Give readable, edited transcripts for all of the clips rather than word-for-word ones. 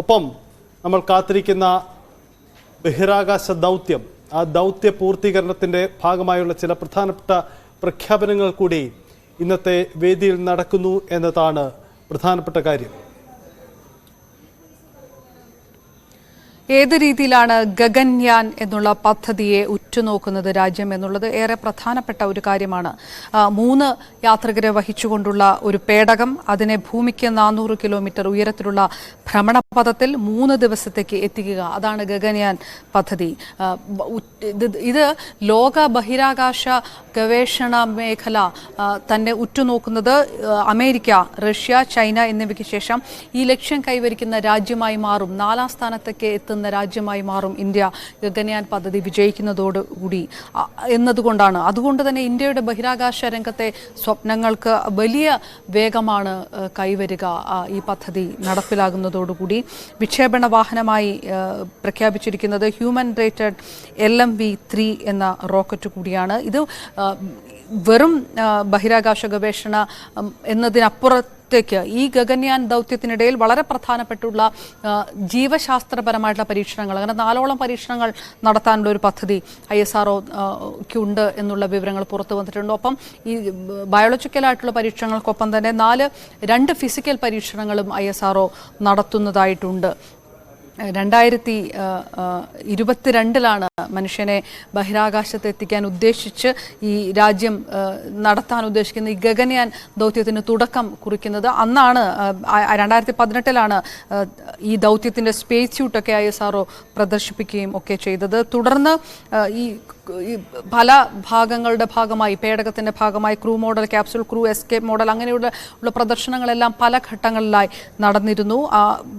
ഒപ്പം നമ്മൾ കാത്തിരിക്കുന്ന ബഹിരാകാശ ദൗത്യം, ആ ദൗത്യ പൂർത്തീകരണത്തിൻ്റെ ഭാഗമായുള്ള ചില പ്രധാനപ്പെട്ട പ്രഖ്യാപനങ്ങൾ കൂടി ഇന്നത്തെ വേദിയിൽ നടക്കുന്നു എന്നതാണ് പ്രധാനപ്പെട്ട കാര്യം. ഏത് രീതിയിലാണ് ഗഗൻയാൻ എന്നുള്ള പദ്ധതിയെ ഉറ്റുനോക്കുന്നത് രാജ്യം എന്നുള്ളത് ഏറെ പ്രധാനപ്പെട്ട ഒരു കാര്യമാണ്. 3 യാത്രികരെ വഹിച്ചുകൊണ്ടുള്ള ഒരു പേടകം, അതിനെ ഭൂമിക്ക് 400 കിലോമീറ്റർ ഉയരത്തിലുള്ള ഭ്രമണപഥത്തിൽ 3 ദിവസത്തേക്ക് എത്തിക്കുക, അതാണ് ഗഗൻയാൻ പദ്ധതി. ഇത് ലോക ബഹിരാകാശ ഗവേഷണ മേഖല തന്നെ ഉറ്റുനോക്കുന്നത് അമേരിക്ക, റഷ്യ, ചൈന എന്നിവയ്ക്ക് ശേഷം ഈ ലക്ഷ്യം കൈവരിക്കുന്ന രാജ്യമായി മാറും. 4ാം സ്ഥാനത്തേക്ക് എത്തുന്ന രാജ്യമായി മാറും ഇന്ത്യ ഗഗൻയാൻ പദ്ധതി വിജയിക്കുന്നതോടുകൂടി എന്നതുകൊണ്ടാണ്. അതുകൊണ്ട് തന്നെ ഇന്ത്യയുടെ ബഹിരാകാശ രംഗത്തെ സ്വപ്നങ്ങൾക്ക് വലിയ വേഗമാണ് കൈവരിക. ഈ പദ്ധതി നടപ്പിലാകുന്നതോടുകൂടി വിക്ഷേപണ വാഹനമായി പ്രഖ്യാപിച്ചിരിക്കുന്നത് ഹ്യൂമൻ റേറ്റഡ് LMV-3 എന്ന റോക്കറ്റ് കൂടിയാണ്. ഇത് വെറും ബഹിരാകാശ ഗവേഷണ എന്നതിനപ്പുറത്തേക്ക് ഈ ഗഗൻയാൻ ദൗത്യത്തിനിടയിൽ വളരെ പ്രധാനപ്പെട്ടുള്ള ജീവശാസ്ത്രപരമായിട്ടുള്ള പരീക്ഷണങ്ങൾ, അങ്ങനെ 4ഓളം പരീക്ഷണങ്ങൾ നടത്താനുള്ള ഒരു പദ്ധതി ISRO-ക്കുണ്ട് എന്നുള്ള വിവരങ്ങൾ പുറത്തു വന്നിട്ടുണ്ട്. ഒപ്പം ഈ ബയോളജിക്കലായിട്ടുള്ള പരീക്ഷണങ്ങൾക്കൊപ്പം തന്നെ 2 ഫിസിക്കൽ പരീക്ഷണങ്ങളും ISRO നടത്തുന്നതായിട്ടുണ്ട്. 2022 മനുഷ്യനെ ബഹിരാകാശത്ത് എത്തിക്കാൻ ഉദ്ദേശിച്ച് ഈ രാജ്യം നടത്താൻ ഉദ്ദേശിക്കുന്ന ഈ ഗഗൻയാൻ ദൗത്യത്തിന് തുടക്കം കുറിക്കുന്നത്. അന്നാണ് 2018 ഈ ദൗത്യത്തിൻ്റെ സ്പേസ് സ്യൂട്ടൊക്കെ ISRO പ്രദർശിപ്പിക്കുകയും ഒക്കെ ചെയ്തത്. തുടർന്ന് ഈ പല ഭാഗങ്ങളുടെ ഭാഗമായി, പേടകത്തിൻ്റെ ഭാഗമായി crew model, capsule crew, escape model, അങ്ങനെയുള്ള പ്രദർശനങ്ങളെല്ലാം പല ഘട്ടങ്ങളിലായി നടന്നിരുന്നു.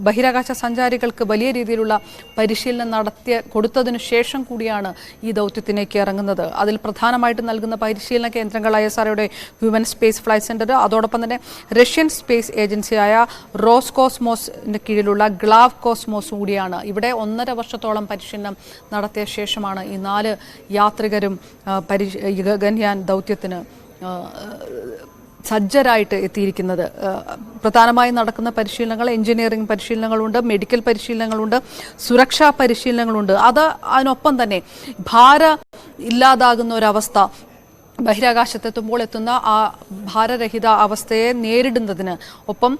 ബഹിരാകാശ സഞ്ചാരികൾക്ക് വലിയ രീതിയിലുള്ള പരിശീലനം കൊടുത്തതിനു ശേഷം കൂടിയാണ് ഈ ദൗത്യത്തിലേക്ക് ഇറങ്ങുന്നത്. അതിൽ പ്രധാനമായിട്ട് നൽകുന്ന പരിശീലന കേന്ദ്രങ്ങൾ ISROയുടെ ഹ്യൂമൻ സ്പേസ് ഫ്ലൈറ്റ് സെൻറ്റർ, അതോടൊപ്പം തന്നെ റഷ്യൻ സ്പേസ് ഏജൻസിയായ റോസ്കോസ്മോസിൻ്റെ കീഴിലുള്ള ഗ്ലാവ് കോസ്മോസ് കൂടിയാണ്. ഇവിടെ 1.5 വർഷത്തോളം പരിശീലനം നടത്തിയ ശേഷമാണ് ഈ 4 യാത്രികരും ഗഗൻയാൻ ദൗത്യത്തിന് സജ്ജരായിട്ട് എത്തിയിരിക്കുന്നത്. പ്രധാനമായും നടക്കുന്ന പരിശീലനങ്ങൾ എഞ്ചിനീയറിംഗ് പരിശീലനങ്ങളുണ്ട്, മെഡിക്കൽ പരിശീലനങ്ങളുണ്ട്, സുരക്ഷാ പരിശീലനങ്ങളുണ്ട്. അതിനൊപ്പം തന്നെ ഭാരം ഇല്ലാതാകുന്ന ഒരവസ്ഥ, ബഹിരാകാശത്തെത്തുമ്പോൾ എത്തുന്ന ആ ഭാരരഹിത അവസ്ഥയെ നേരിടുന്നതിന് ഒപ്പം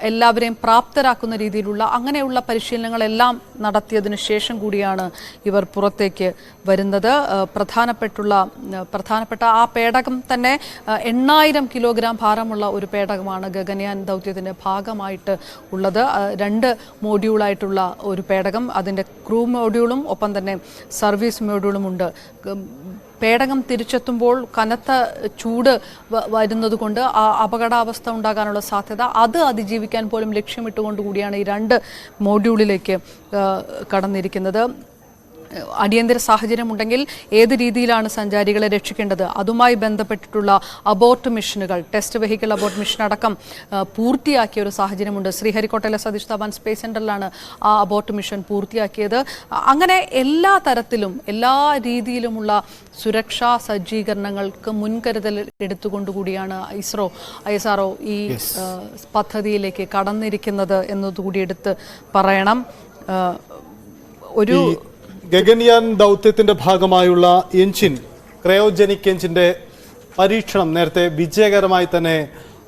എല്ലാവരെയും പ്രാപ്തരാക്കുന്ന രീതിയിലുള്ള അങ്ങനെയുള്ള പരിശീലനങ്ങളെല്ലാം നടത്തിയതിനു ശേഷം കൂടിയാണ് ഇവർ പുറത്തേക്ക് വരുന്നത്. പ്രധാനപ്പെട്ട ആ പേടകം തന്നെ 8000 കിലോഗ്രാം ഭാരമുള്ള ഒരു പേടകമാണ് ഗഗൻയാൻ ദൗത്യത്തിൻ്റെ ഭാഗമായിട്ട് ഉള്ളത്. 2 മോഡ്യൂളായിട്ടുള്ള ഒരു പേടകം, അതിൻ്റെ ക്രൂ മോഡ്യൂളും ഒപ്പം തന്നെ സർവീസ് മോഡ്യൂളും ഉണ്ട്. പേടകം തിരിച്ചെത്തുമ്പോൾ കനത്ത ചൂട് വരുന്നതുകൊണ്ട് ആ അപകടാവസ്ഥ ഉണ്ടാകാനുള്ള സാധ്യത അത് അതിജീവിക്കാൻ പോലും ലക്ഷ്യമിട്ടുകൊണ്ടുകൂടിയാണ് ഈ 2 മോഡ്യൂളിലേക്ക് കടന്നിരിക്കുന്നത്. അടിയന്തര സാഹചര്യമുണ്ടെങ്കിൽ ഏത് രീതിയിലാണ് സഞ്ചാരികളെ രക്ഷിക്കേണ്ടത്, അതുമായി ബന്ധപ്പെട്ടിട്ടുള്ള അബോർട്ട് മിഷനുകൾ, ടെസ്റ്റ് വെഹിക്കിൾ അബോർട്ട് മിഷൻ അടക്കം പൂർത്തിയാക്കിയ ഒരു സാഹചര്യമുണ്ട്. ശ്രീഹരിക്കോട്ടയിലെ സതീഷ് ധവാൻ സ്പേസ് സെൻ്ററിലാണ് ആ അബോർട്ട് മിഷൻ പൂർത്തിയാക്കിയത്. അങ്ങനെ എല്ലാ തരത്തിലും എല്ലാ രീതിയിലുമുള്ള സുരക്ഷാ സജ്ജീകരണങ്ങൾക്ക് മുൻകരുതൽ എടുത്തുകൊണ്ടുകൂടിയാണ് ISRO ഈ പദ്ധതിയിലേക്ക് കടന്നിരിക്കുന്നത് എന്നതുകൂടി എടുത്ത് പറയണം. ഒരു ഗഗൻയാൻ ദൗത്യത്തിന്റെ ഭാഗമായുള്ള എഞ്ചിൻ, ക്രയോജനിക് എഞ്ചിന്റെ പരീക്ഷണം നേരത്തെ വിജയകരമായി തന്നെ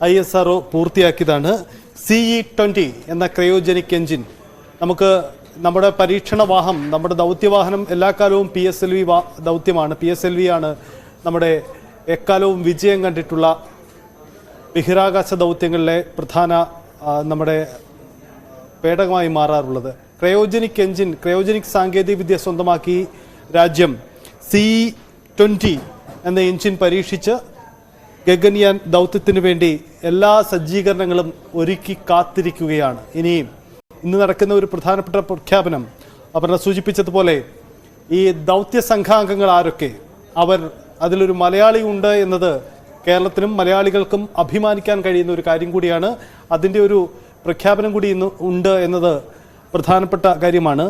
ISRO പൂർത്തിയാക്കിയതാണ്. CE-20 എന്ന ക്രയോജനിക് എഞ്ചിൻ നമ്മുടെ പരീക്ഷണ വാഹനം, നമ്മുടെ ദൗത്യവാഹനം എല്ലാ കാലവും PSLV ദൗത്യമാണ്. PSLV ആണ് നമ്മുടെ എക്കാലവും വിജയം കണ്ടിട്ടുള്ള ബഹിരാകാശ ദൗത്യങ്ങളിലെ പ്രധാന നമ്മുടെ പേടകമായി മാറാറുള്ളത്. ക്രയോജനിക് എഞ്ചിൻ, ക്രയോജനിക് സാങ്കേതികവിദ്യ സ്വന്തമാക്കി രാജ്യം CE-20 എന്ന എഞ്ചിൻ പരീക്ഷിച്ച് ഗഗൻയാൻ ദൗത്യത്തിന് വേണ്ടി എല്ലാ സജ്ജീകരണങ്ങളും ഒരുക്കി കാത്തിരിക്കുകയാണ്. ഇന്ന് നടക്കുന്ന ഒരു പ്രധാനപ്പെട്ട പ്രഖ്യാപനം, അപർണ സൂചിപ്പിച്ചതുപോലെ ഈ ദൗത്യ സംഘാംഗങ്ങൾ ആരൊക്കെ, അതിലൊരു മലയാളി ഉണ്ട് എന്നത് കേരളത്തിനും മലയാളികൾക്കും അഭിമാനിക്കാൻ കഴിയുന്ന ഒരു കാര്യം കൂടിയാണ്. അതിൻ്റെ ഒരു പ്രഖ്യാപനം കൂടി ഇന്ന് ഉണ്ട് എന്നത് പ്രധാനപ്പെട്ട കാര്യമാണ്.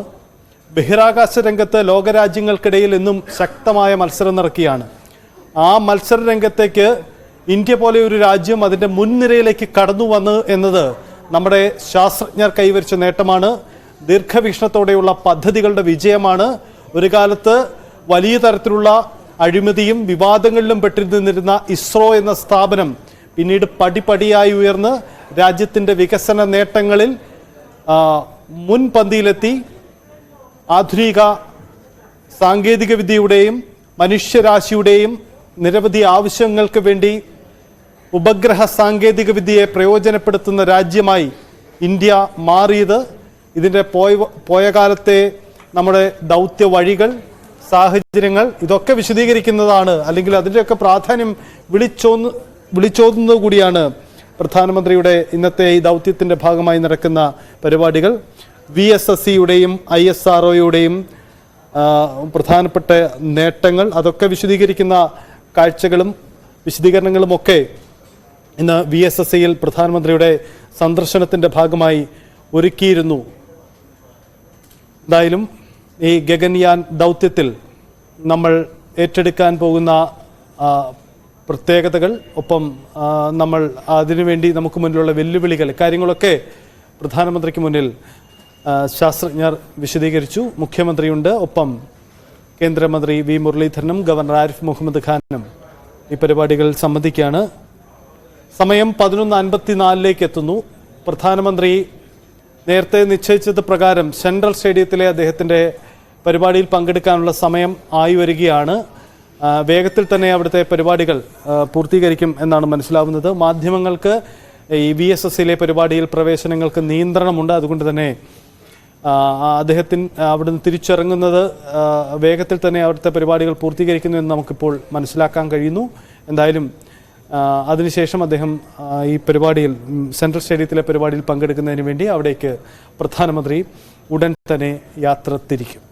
ബഹിരാകാശ രംഗത്ത് ലോകരാജ്യങ്ങൾക്കിടയിൽ എന്നും ശക്തമായ മത്സരം നടക്കുകയാണ്. ആ മത്സര രംഗത്തേക്ക് ഇന്ത്യ പോലെ ഒരു രാജ്യം അതിൻ്റെ മുൻനിരയിലേക്ക് കടന്നു വന്നു എന്നത് നമ്മുടെ ശാസ്ത്രജ്ഞർ കൈവരിച്ച നേട്ടമാണ്. ദീർഘവീക്ഷണത്തോടെയുള്ള പദ്ധതികളുടെ വിജയമാണ്. ഒരു കാലത്ത് വലിയ തരത്തിലുള്ള അഴിമതിയും വിവാദങ്ങളിലും പെട്ടിരുന്നിരുന്ന ഇസ്രോ എന്ന സ്ഥാപനം പിന്നീട് പടിപടിയായി ഉയർന്ന് രാജ്യത്തിൻ്റെ വികസന നേട്ടങ്ങളിൽ മുൻപന്തിയിലെത്തി. ആധുനിക സാങ്കേതിക വിദ്യയുടെയും മനുഷ്യരാശിയുടെയും നിരവധി ആവശ്യങ്ങൾക്ക് വേണ്ടി ഉപഗ്രഹ സാങ്കേതിക വിദ്യയെ പ്രയോജനപ്പെടുത്തുന്ന രാജ്യമായി ഇന്ത്യ മാറിയത് ഇതിൻ്റെ പോയ കാലത്തെ നമ്മുടെ ദൗത്യ വഴികൾ, സാഹചര്യങ്ങൾ ഇതൊക്കെ വിശദീകരിക്കുന്നതാണ്. അല്ലെങ്കിൽ അതിൻ്റെയൊക്കെ പ്രാധാന്യം വിളിച്ചോതുന്നത് കൂടിയാണ് പ്രധാനമന്ത്രിയുടെ ഇന്നത്തെ ഈ ദൗത്യത്തിൻ്റെ ഭാഗമായി നടക്കുന്ന പരിപാടികൾ. VSSCയുടെയും ISROയുടെയും പ്രധാനപ്പെട്ട നേട്ടങ്ങൾ അതൊക്കെ വിശദീകരിക്കുന്ന കാഴ്ചകളും വിശദീകരണങ്ങളുമൊക്കെ ഇന്ന് VSSCയിൽ പ്രധാനമന്ത്രിയുടെ സന്ദർശനത്തിൻ്റെ ഭാഗമായി ഒരുക്കിയിരുന്നു. എന്തായാലും ഈ ഗഗൻയാൻ ദൗത്യത്തിൽ നമ്മൾ ഏറ്റെടുക്കാൻ പോകുന്ന പ്രത്യേകതകൾ, ഒപ്പം നമ്മൾ അതിനുവേണ്ടി നമുക്ക് മുന്നിലുള്ള വെല്ലുവിളികൾ, കാര്യങ്ങളൊക്കെ പ്രധാനമന്ത്രിക്ക് മുന്നിൽ ശാസ്ത്രജ്ഞർ വിശദീകരിച്ചു. മുഖ്യമന്ത്രിയുണ്ട്, ഒപ്പം കേന്ദ്രമന്ത്രി V മുരളീധരനും ഗവർണർ ആരിഫ് മുഹമ്മദ് ഖാനും ഈ പരിപാടികളിൽ സംബന്ധിക്കുകയാണ്. സമയം 11:54 എത്തുന്നു. പ്രധാനമന്ത്രി നേരത്തെ നിശ്ചയിച്ചത് പ്രകാരം സെൻട്രൽ സ്റ്റേഡിയത്തിലെ അദ്ദേഹത്തിൻ്റെ പരിപാടിയിൽ പങ്കെടുക്കാനുള്ള സമയം ആയി വരികയാണ്. വേഗത്തിൽ തന്നെ അവിടുത്തെ പരിപാടികൾ പൂർത്തീകരിക്കും എന്നാണ് മനസ്സിലാവുന്നത്. മാധ്യമങ്ങൾക്ക് ഈ VSSCയിലെ പരിപാടിയിൽ പ്രവേശനങ്ങൾക്ക് നിയന്ത്രണമുണ്ട്. അതുകൊണ്ട് തന്നെ അദ്ദേഹത്തിന് അവിടുന്ന് തിരിച്ചിറങ്ങുന്നത് വേഗത്തിൽ തന്നെ അവിടുത്തെ പരിപാടികൾ പൂർത്തീകരിക്കുന്നു എന്ന് നമുക്കിപ്പോൾ മനസ്സിലാക്കാൻ കഴിയുന്നു. എന്തായാലും അതിനുശേഷം അദ്ദേഹം ഈ പരിപാടിയിൽ, സെൻട്രൽ സ്റ്റേഡിയത്തിലെ പരിപാടിയിൽ പങ്കെടുക്കുന്നതിന് വേണ്ടി അവിടേക്ക് പ്രധാനമന്ത്രി ഉടൻ തന്നെ യാത്ര തിരിക്കും.